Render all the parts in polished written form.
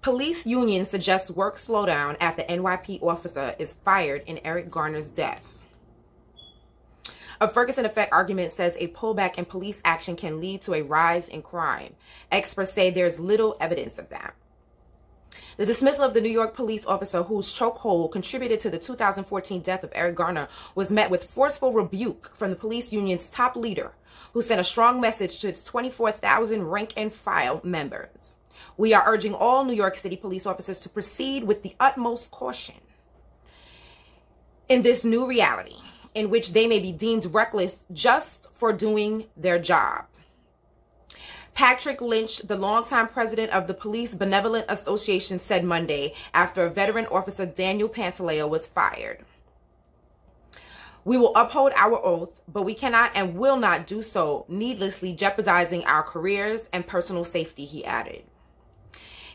Police union suggests work slowdown after NYP officer is fired in Eric Garner's death. A Ferguson effect argument says a pullback in police action can lead to a rise in crime. Experts say there's little evidence of that. The dismissal of the New York police officer whose chokehold contributed to the 2014 death of Eric Garner was met with forceful rebuke from the police union's top leader, who sent a strong message to its 24,000 rank-and-file members. We are urging all New York City police officers to proceed with the utmost caution in this new reality, in which they may be deemed reckless just for doing their job. Patrick Lynch, the longtime president of the Police Benevolent Association, said Monday after a veteran officer, Daniel Pantaleo, was fired. We will uphold our oath, but we cannot and will not do so needlessly jeopardizing our careers and personal safety, he added.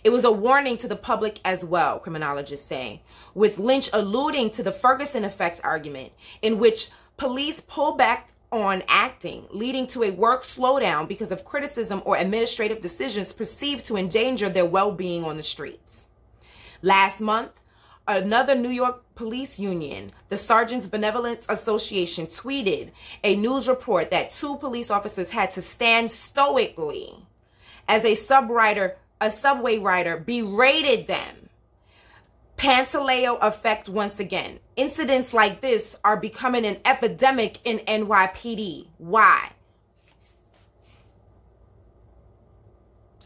It was a warning to the public as well, criminologists say, with Lynch alluding to the Ferguson effect argument, in which police pull back on acting, leading to a work slowdown because of criticism or administrative decisions perceived to endanger their well-being on the streets. Last month, another New York police union, the Sergeants Benevolent Association, tweeted a news report that 2 police officers had to stand stoically as a subway rider berated them. Pantaleo effect once again. Incidents like this are becoming an epidemic in NYPD. Why?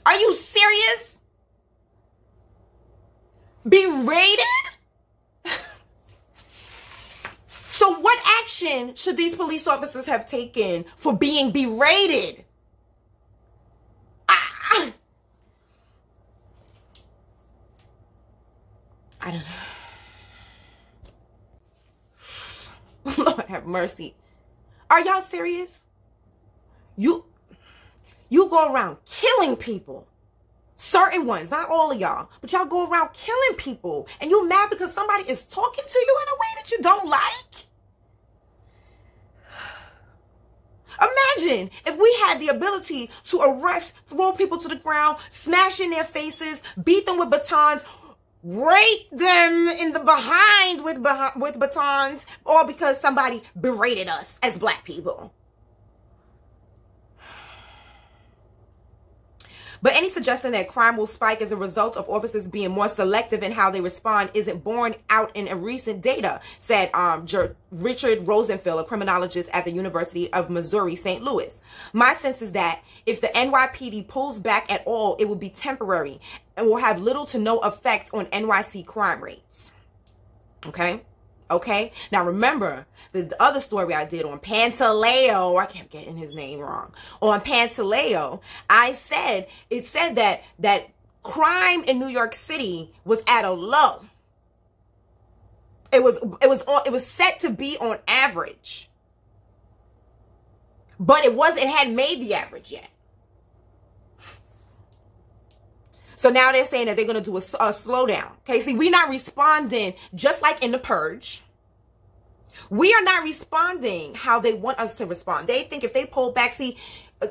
Are you serious? Berated? So what action should these police officers have taken for being berated? I don't know. Lord have mercy. Are y'all serious? You go around killing people. Certain ones, not all of y'all, but y'all go around killing people, and you mad because somebody is talking to you in a way that you don't like? Imagine if we had the ability to arrest, throw people to the ground, smash in their faces, beat them with batons, rape them in the behind with batons, or because somebody berated us as black people. But any suggestion that crime will spike as a result of officers being more selective in how they respond isn't borne out in a recent data, said Richard Rosenfeld, a criminologist at the University of Missouri, St. Louis. My sense is that if the NYPD pulls back at all, it will be temporary and will have little to no effect on NYC crime rates. Okay? Okay? Now remember, the other story I did on Pantaleo, I kept getting his name wrong. On Pantaleo, it said that crime in New York City was at a low. It was set to be on average. But it hadn't made the average yet. So now they're saying that they're going to do a slowdown. Okay, see, we're not responding just like in the Purge. We are not responding how they want us to respond. They think if they pull back, see,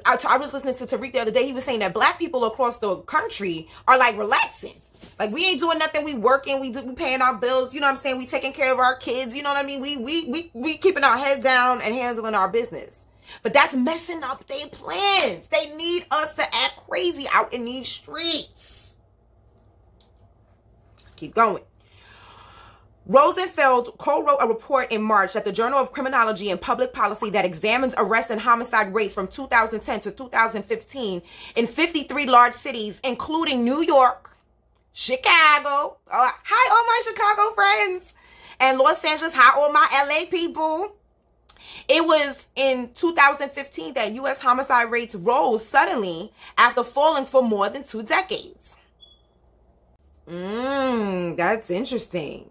I was listening to Tariq the other day. He was saying that black people across the country are like relaxing. Like we ain't doing nothing. We working. We paying our bills. You know what I'm saying? We taking care of our kids. You know what I mean? We keeping our head down and handling our business. But that's messing up their plans. They need us to act crazy out in these streets. Keep going. Rosenfeld co-wrote a report in March at the Journal of Criminology and Public Policy that examines arrest and homicide rates from 2010 to 2015 in 53 large cities, including New York, Chicago. Hi, all my Chicago friends. And Los Angeles. Hi, all my LA people. It was in 2015 that U.S. homicide rates rose suddenly after falling for more than 2 decades. That's interesting.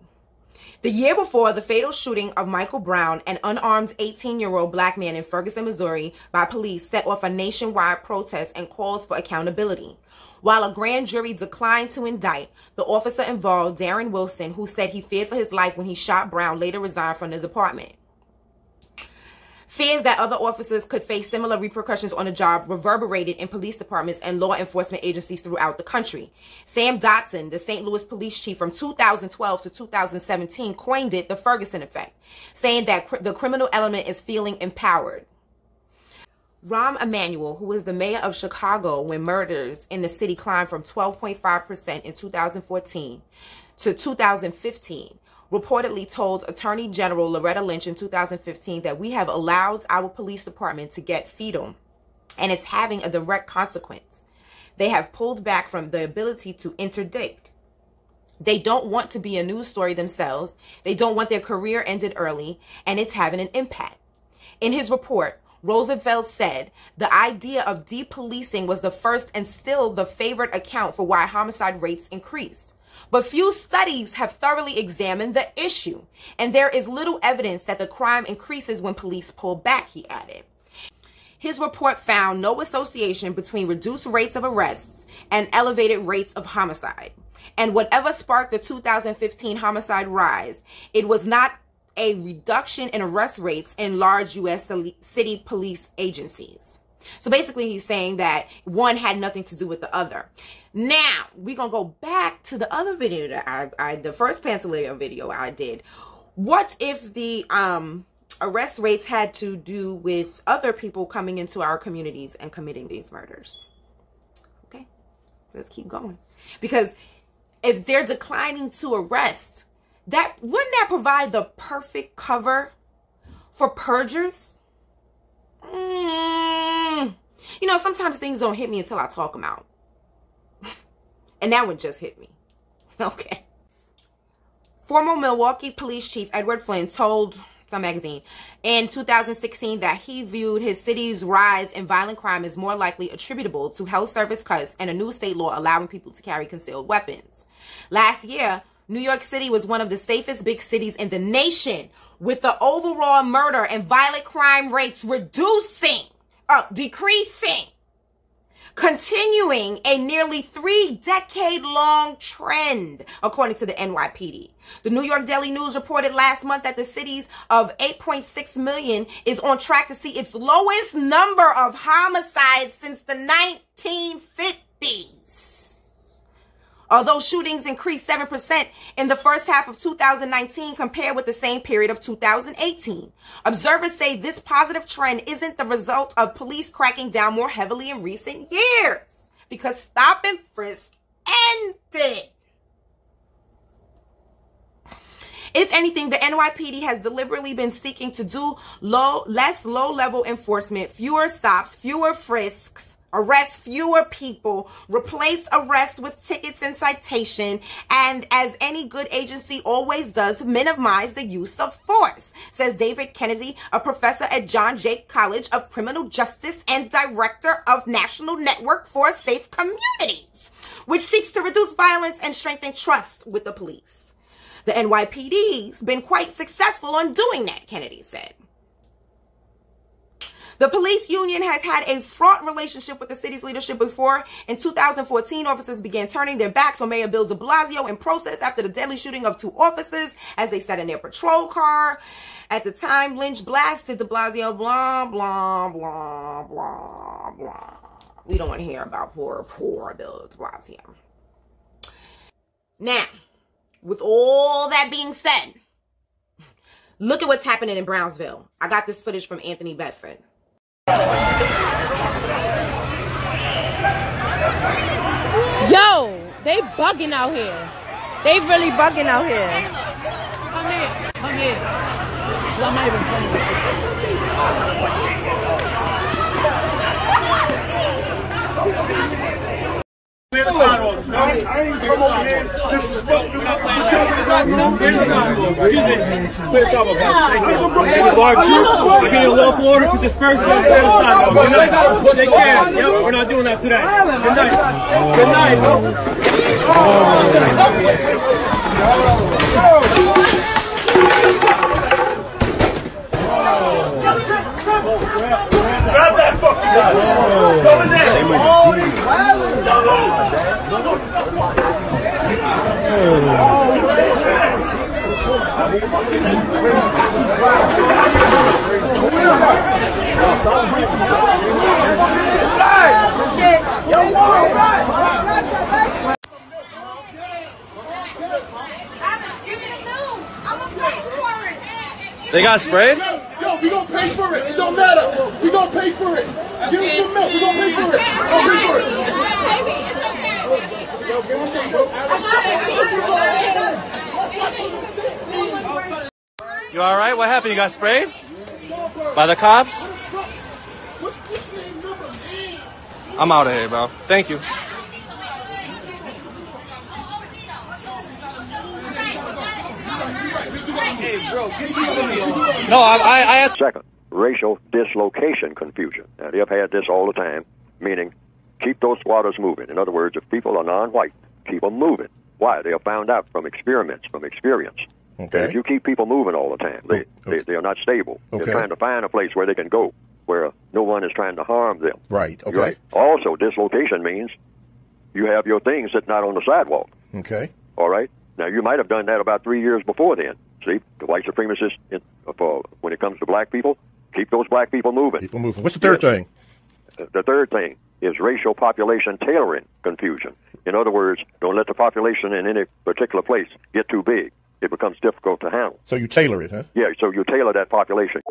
The year before the fatal shooting of Michael Brown, an unarmed 18-year-old black man in Ferguson, Missouri, by police set off a nationwide protest and calls for accountability. While a grand jury declined to indict, the officer involved, Darren Wilson, who said he feared for his life when he shot Brown, later resigned from his apartment. Fears that other officers could face similar repercussions on the job reverberated in police departments and law enforcement agencies throughout the country. Sam Dotson, the St. Louis police chief from 2012 to 2017, coined it the Ferguson effect, saying that the criminal element is feeling empowered. Rahm Emanuel, who was the mayor of Chicago when murders in the city climbed from 12.5% in 2014 to 2015, reportedly told Attorney General Loretta Lynch in 2015 that we have allowed our police department to get fetal, and it's having a direct consequence. They have pulled back from the ability to interdict. They don't want to be a news story themselves. They don't want their career ended early, and it's having an impact. In his report, Roosevelt said the idea of depolicing was the first and still the favorite account for why homicide rates increased. But few studies have thoroughly examined the issue, and there is little evidence that the crime increases when police pull back, he added. His report found no association between reduced rates of arrests and elevated rates of homicide. And whatever sparked the 2015 homicide rise, it was not a reduction in arrest rates in large U.S. city police agencies. So basically he's saying that one had nothing to do with the other. Now, we're going to go back to the other video that the first Pantaleon video I did. What if the arrest rates had to do with other people coming into our communities and committing these murders? Okay, let's keep going. Because if they're declining to arrest, wouldn't that provide the perfect cover for purgers? You know, sometimes things don't hit me until I talk them out. And that one just hit me. Okay. Former Milwaukee Police Chief Edward Flynn told some magazine in 2016 that he viewed his city's rise in violent crime as more likely attributable to health service cuts and a new state law allowing people to carry concealed weapons. Last year, New York City was one of the safest big cities in the nation, with the overall murder and violent crime rates decreasing, continuing a nearly 3-decade-long trend, according to the NYPD. The New York Daily News reported last month that the city's of 8.6 million is on track to see its lowest number of homicides since the 1950s. Although shootings increased 7% in the first half of 2019 compared with the same period of 2018. Observers say this positive trend isn't the result of police cracking down more heavily in recent years, because stop and frisk ended. If anything, the NYPD has deliberately been seeking to do less low-level enforcement, fewer stops, fewer frisks, arrest fewer people, replace arrest with tickets and citation, and as any good agency always does, minimize the use of force, says David Kennedy, a professor at John Jay College of Criminal Justice and director of National Network for Safe Communities, which seeks to reduce violence and strengthen trust with the police. The NYPD's been quite successful on doing that, Kennedy said. The police union has had a fraught relationship with the city's leadership before. In 2014, officers began turning their backs on Mayor Bill de Blasio in protest after the deadly shooting of 2 officers as they sat in their patrol car. At the time, Lynch blasted de Blasio, blah, blah, blah, blah, blah. We don't want to hear about poor Bill de Blasio. Now, with all that being said, look at what's happening in Brownsville. I got this footage from Anthony Bedford. Yo, they bugging out here. They really bugging out here. Come here. Come here. I'm not even coming. I ain't come over here disrespectful. Excuse me. Clear the sidewalk, guys. Thank you. I'm getting a lawful order to disperse and clear the sidewalk. Good night. Take care. Yep, we're not doing that today. Good night. Good night. Grab that fucking guy. Go in there. Oh, They got sprayed? Yo, we gonna pay for it. It don't matter. We gonna pay for it. Give us some milk. We gonna pay for it. We'll pay for it. You all right? What happened? You got sprayed? By the cops? I'm out of here, bro. Thank you. No, I asked. Second, racial dislocation confusion. Now, they've had this all the time, meaning keep those squatters moving. In other words, if people are non-white, keep them moving. Why? They have found out from experiments, from experience. Okay. That if you keep people moving all the time, they are not stable. Okay. They're trying to find a place where they can go, where no one is trying to harm them. Right. Okay. Right? Also, dislocation means you have your things sitting out on the sidewalk. Okay. All right? Now, you might have done that about 3 years before then. See, the white supremacists, when it comes to black people, keep those black people moving. People moving. What's the third thing? The third thing is racial population tailoring confusion. In other words, don't let the population in any particular place get too big. It becomes difficult to handle. So you tailor it, huh? Yeah, so you tailor that population.